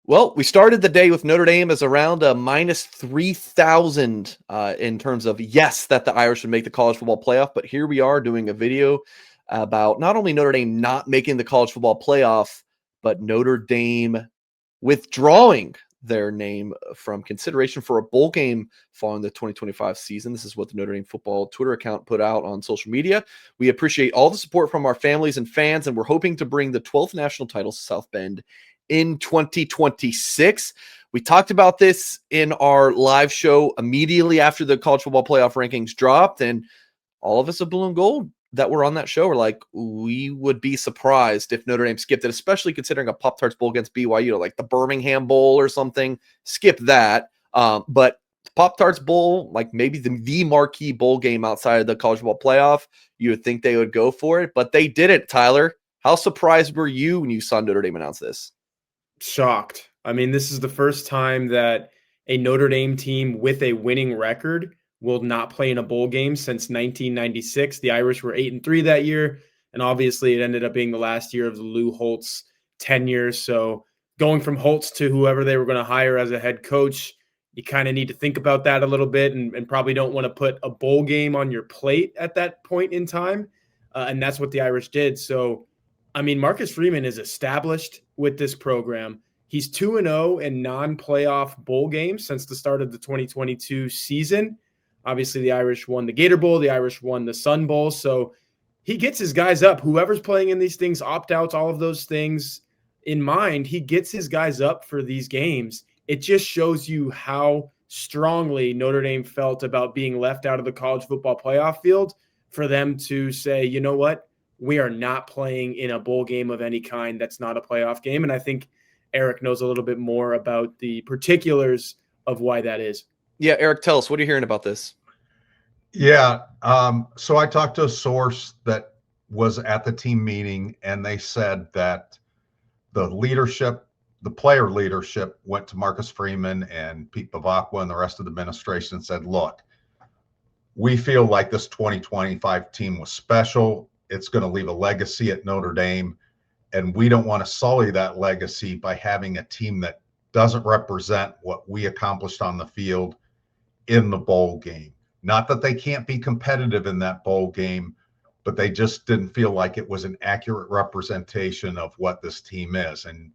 Well, we started the day with Notre Dame as around a minus 3,000 in terms of yes, that the Irish would make the college football playoff. But here we are doing a video about not only Notre Dame not making the college football playoff, but Notre Dame withdrawing their name from consideration for a bowl game following the 2025 season. This is what the Notre Dame football Twitter account put out on social media. We appreciate all the support from our families and fans, and we're hoping to bring the 12th national titles to South Bend in 2026. We talked about this in our live show immediately after the college football playoff rankings dropped, and all of us at Blue and Gold that were on that show were like, we would be surprised if Notre Dame skipped it, especially considering a Pop-Tarts Bowl against BYU, like the Birmingham Bowl or something. Skip that. But Pop-Tarts Bowl, like maybe the marquee bowl game outside of the college football playoff, you would think they would go for it, but they didn't. Tyler, how surprised were you when you saw Notre Dame announce this? Shocked. I mean, this is the first time that a Notre Dame team with a winning record will not play in a bowl game since 1996. The Irish were 8-3 that year, and obviously it ended up being the last year of the Lou Holtz tenure. So going from Holtz to whoever they were going to hire as a head coach, you kind of need to think about that a little bit and probably don't want to put a bowl game on your plate at that point in time. And that's what the Irish did. So I mean, Marcus Freeman is established with this program. He's 2-0 in non-playoff bowl games since the start of the 2022 season. Obviously, the Irish won the Gator Bowl. The Irish won the Sun Bowl. So he gets his guys up. Whoever's playing in these things, opt-outs, all of those things in mind, he gets his guys up for these games. It just shows you how strongly Notre Dame felt about being left out of the college football playoff field for them to say, you know what? We are not playing in a bowl game of any kind that's not a playoff game. And I think Eric knows a little bit more about the particulars of why that is. Yeah, Eric, tell us, what are you hearing about this? Yeah, so I talked to a source that was at the team meeting, and they said that the leadership, the player leadership, went to Marcus Freeman and Pete Bavacqua and the rest of the administration and said, look, we feel like this 2025 team was special. It's going to leave a legacy at Notre Dame, and we don't want to sully that legacy by having a team that doesn't represent what we accomplished on the field in the bowl game. Not that they can't be competitive in that bowl game, but they just didn't feel like it was an accurate representation of what this team is. And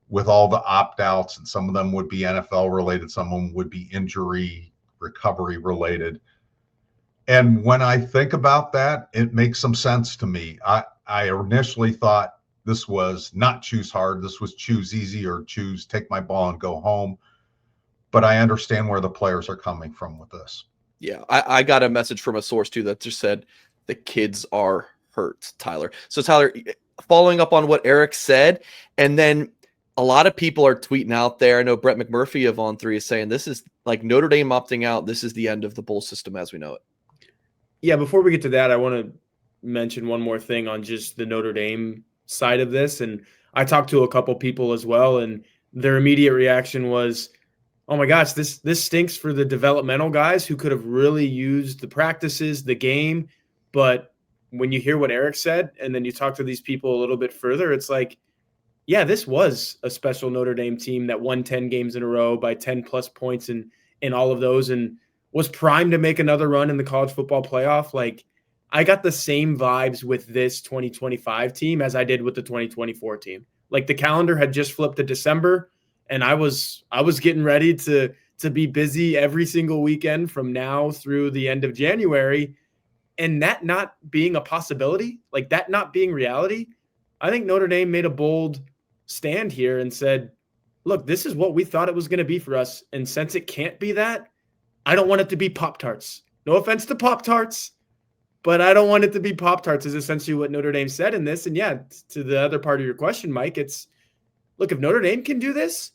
with all the opt-outs, and some of them would be NFL related, some of them would be injury recovery related. And when I think about that, it makes some sense to me. I initially thought this was not choose hard. This was choose easy or choose take my ball and go home. But I understand where the players are coming from with this. Yeah, I got a message from a source too that just said the kids are hurt, Tyler. So Tyler, following up on what Eric said, and then a lot of people are tweeting out there. I know Brett McMurphy of On3 is saying this is like Notre Dame opting out. This is the end of the bowl system as we know it. Yeah, before we get to that, I want to mention one more thing on just the Notre Dame side of this. And I talked to a couple people as well, and their immediate reaction was, oh my gosh, this stinks for the developmental guys who could have really used the practices, the game. But when you hear what Eric said, and then you talk to these people a little bit further, it's like, yeah, this was a special Notre Dame team that won 10 games in a row by 10 plus points in all of those, and was primed to make another run in the college football playoff. Like, I got the same vibes with this 2025 team as I did with the 2024 team. Like, the calendar had just flipped to December, and I was getting ready to be busy every single weekend from now through the end of January. And that not being a possibility, like that not being reality, I think Notre Dame made a bold stand here and said, look, this is what we thought it was going to be for us. And since it can't be that, I don't want it to be Pop-Tarts. No offense to Pop-Tarts, but I don't want it to be Pop-Tarts is essentially what Notre Dame said in this. And yeah, to the other part of your question, Mike, it's, look, if Notre Dame can do this,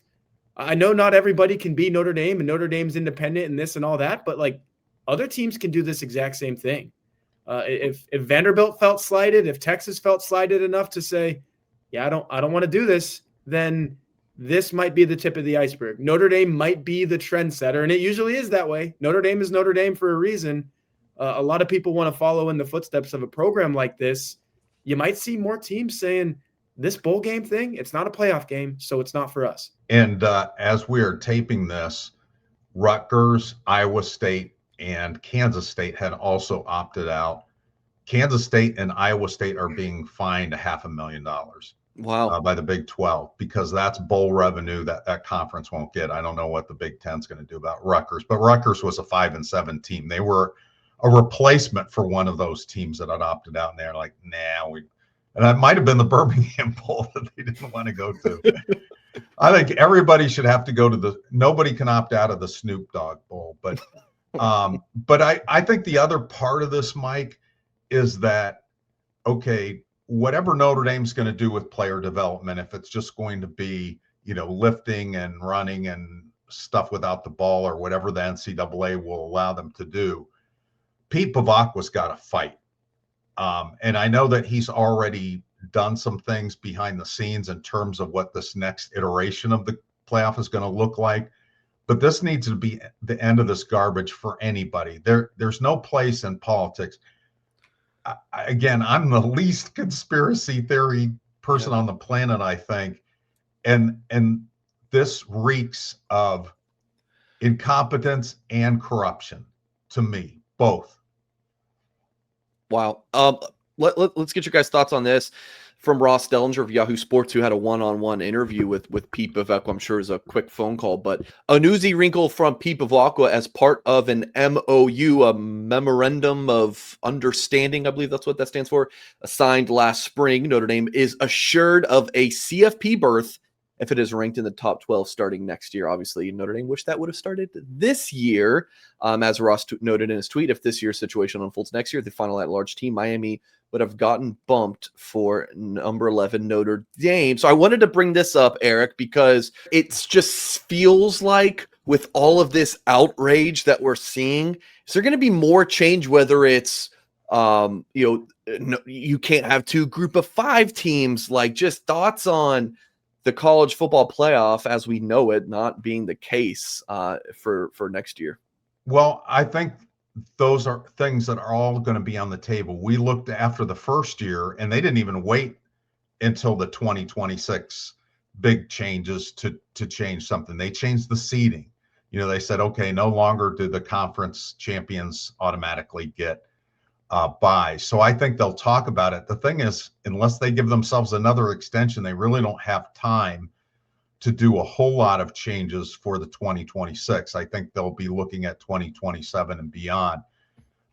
I know not everybody can be Notre Dame and Notre Dame's independent and this and all that, but like other teams can do this exact same thing. If Vanderbilt felt slighted, if Texas felt slighted enough to say, yeah, I don't want to do this, then this might be the tip of the iceberg. Notre Dame might be the trendsetter, and it usually is that way. Notre Dame is Notre Dame for a reason. A lot of people want to follow in the footsteps of a program like this. You might see more teams saying, this bowl game thing, it's not a playoff game, so it's not for us. And as we are taping this, Rutgers, Iowa State, and Kansas State had also opted out. Kansas State and Iowa State are being fined $500,000. Wow. By the Big 12, because that's bowl revenue that conference won't get. I don't know what the Big 10 is going to do about Rutgers, but Rutgers was a 5-7 team. They were a replacement for one of those teams that had opted out, and they're like, nah, and it might have been the Birmingham Bowl that they didn't want to go to. I think everybody should have to go to nobody can opt out of the Snoop Dogg Bowl, but I think the other part of this, Mike, is that, okay, whatever Notre Dame's going to do with player development, if it's just going to be, lifting and running and stuff without the ball or whatever the NCAA will allow them to do, Pete Bavacqua's got to fight. And I know that he's already done some things behind the scenes in terms of what this next iteration of the playoff is going to look like. But this needs to be the end of this garbage for anybody. There's no place in politics. Again, I'm the least conspiracy theory person on the planet, I think. And this reeks of incompetence and corruption to me, both. Wow. Let's get your guys' thoughts on this from Ross Dellinger of Yahoo Sports, who had a one-on-one interview with Pete Bavacqua. I'm sure it was a quick phone call, but a newsy wrinkle from Pete Bavacqua as part of an MOU, a Memorandum of Understanding, I believe that's what that stands for, signed last spring. Notre Dame is assured of a CFP berth if it is ranked in the top 12 starting next year. Obviously, Notre Dame wished that would have started this year. As Ross noted in his tweet, if this year's situation unfolds next year, the final at-large team, Miami would have gotten bumped for number 11 Notre Dame. So I wanted to bring this up, Eric, because it just feels like with all of this outrage that we're seeing, is there going to be more change, whether it's you can't have two group of 5 teams, like just thoughts on the college football playoff as we know it not being the case for next year? Well, I think those are things that are all going to be on the table. We looked after the first year, and they didn't even wait until the 2026 big changes to change something. They changed the seeding. They said, okay, no longer do the conference champions automatically get buys. So I think they'll talk about it. The thing is, unless they give themselves another extension, they really don't have time to do a whole lot of changes for the 2026. I think they'll be looking at 2027 and beyond.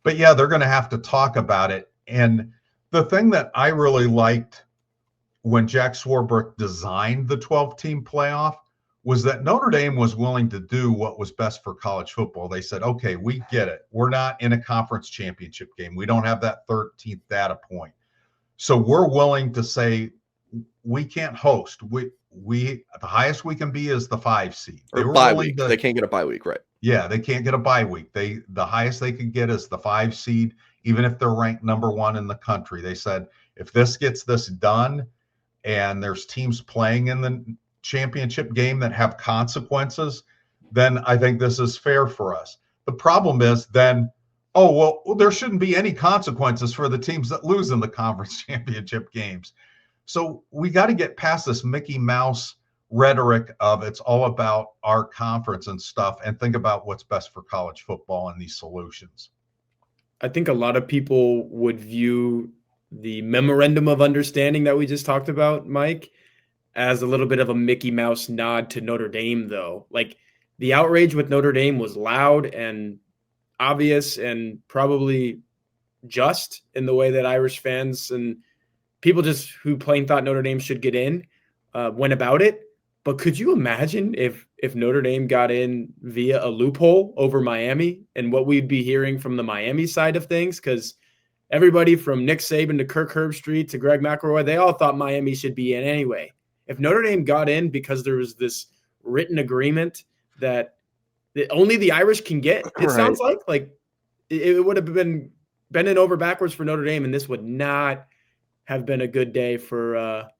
But yeah, they're going to have to talk about it. And the thing that I really liked when Jack Swarbrick designed the 12-team playoff was that Notre Dame was willing to do what was best for college football. They said, okay, we get it. We're not in a conference championship game. We don't have that 13th data point. So we're willing to say we can't host. The highest we can be is the 5 seed. Or bye week. They can't get a bye week, right? Yeah, they can't get a bye week. The highest they could get is the 5 seed, even if they're ranked number 1 in the country. They said, if this gets this done and there's teams playing in the championship game that have consequences, then I think this is fair for us. The problem is then, there shouldn't be any consequences for the teams that lose in the conference championship games. So we got to get past this Mickey Mouse rhetoric of it's all about our conference and stuff, and think about what's best for college football and these solutions. I think a lot of people would view the Memorandum of Understanding that we just talked about, Mike, as a little bit of a Mickey Mouse nod to Notre Dame, though. Like, the outrage with Notre Dame was loud and obvious and probably just in the way that Irish fans and people just who plain thought Notre Dame should get in went about it. But could you imagine if Notre Dame got in via a loophole over Miami and what we'd be hearing from the Miami side of things? Because everybody from Nick Saban to Kirk Herbstreit to Greg McElroy, they all thought Miami should be in anyway. If Notre Dame got in because there was this written agreement that only the Irish can get, it sounds like it would have been bending over backwards for Notre Dame, and this would not have been a good day for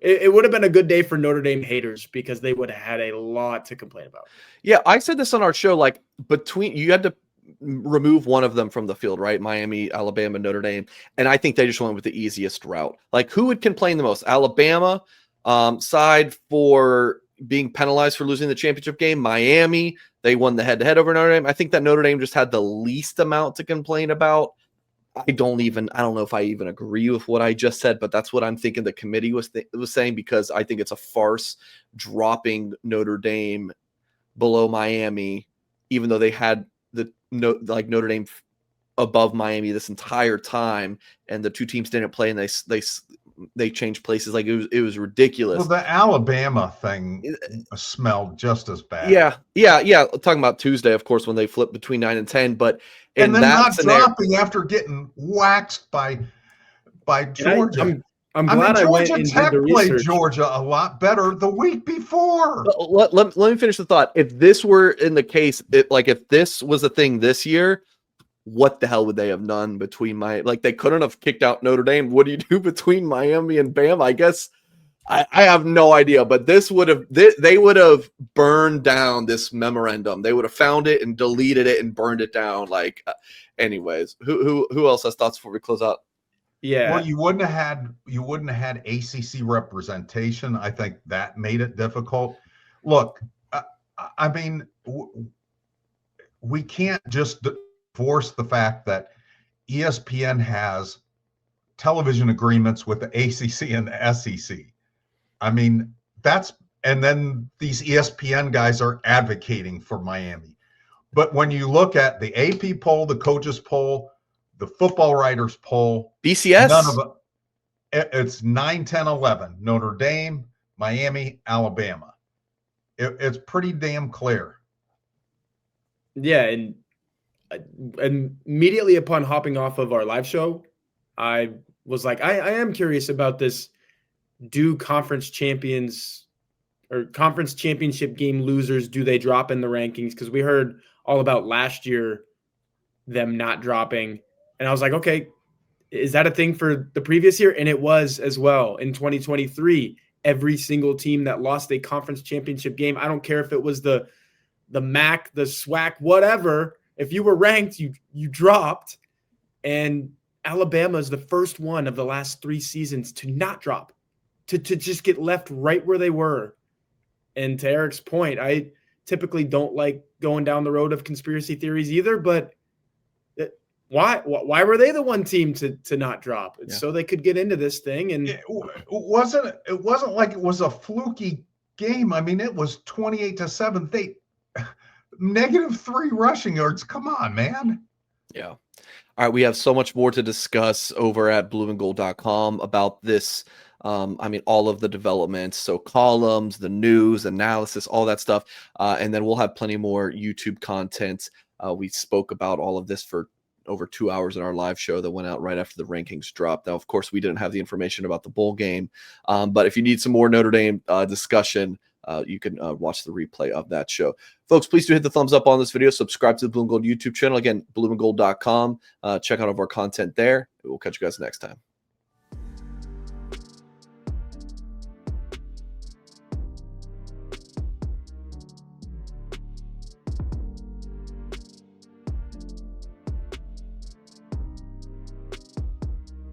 it would have been a good day for Notre Dame haters, because they would have had a lot to complain about. Yeah, I said this on our show, like, between you had to remove one of them from the field, right? Miami, Alabama, Notre Dame. And I think they just went with the easiest route. Like, who would complain the most? Alabama side for being penalized for losing the championship game. Miami, they won the head-to-head over Notre Dame. I think that Notre Dame just had the least amount to complain about. I don't know if I even agree with what I just said, but that's what I'm thinking the committee was saying, because I think it's a farce dropping Notre Dame below Miami, even though they had Notre Dame above Miami this entire time, and the two teams didn't play, and they changed places. Like, it was ridiculous. Well, the Alabama thing smelled just as bad. Yeah. Talking about Tuesday, of course, when they flipped between 9 and 10, but and then not dropping after getting waxed by Georgia. I'm glad I went and Tech did the played research. Georgia a lot better the week before. Let me finish the thought. If this were in the case, if this was a thing this year, what the hell would they have done between they couldn't have kicked out Notre Dame. What do you do between Miami and Bama? I guess I have no idea, but they would have burned down this memorandum. They would have found it and deleted it and burned it down. Anyways, who else has thoughts before we close out? Yeah. Well, you wouldn't have had ACC representation. I think that made it difficult. Look, I mean, we can't just force the fact that ESPN has television agreements with the ACC and the SEC. I mean, and then these ESPN guys are advocating for Miami. But when you look at the AP poll, the coaches poll, the football writers poll, BCS, none of it. It's 9, 10, 11. Notre Dame, Miami, Alabama. It's pretty damn clear. Yeah, and immediately upon hopping off of our live show, I was like, I am curious about this. Do conference champions or conference championship game losers, do they drop in the rankings? Because we heard all about last year them not dropping. And I was like, okay, is that a thing for the previous year? And it was as well in 2023. Every single team that lost a conference championship game, I don't care if it was the MAC, the SWAC, whatever. If you were ranked, you dropped. And Alabama is the first one of the last 3 seasons to not drop, to just get left right where they were. And to Eric's point, I typically don't like going down the road of conspiracy theories either, but why were they the one team to not drop? It's so they could get into this thing. And it wasn't like it was a fluky game. I mean, it was 28-7. They -3 rushing yards. Come on, man. Yeah. All right. We have so much more to discuss over at blueandgold.com about this. I mean, all of the developments, so columns, the news, analysis, all that stuff. And then we'll have plenty more YouTube content. We spoke about all of this for over 2 hours in our live show that went out right after the rankings dropped. Now, of course, we didn't have the information about the bowl game. But if you need some more Notre Dame discussion, you can watch the replay of that show. Folks, please do hit the thumbs up on this video. Subscribe to the Blue and Gold YouTube channel. Again, blueandgold.com. Check out all of our content there. We'll catch you guys next time.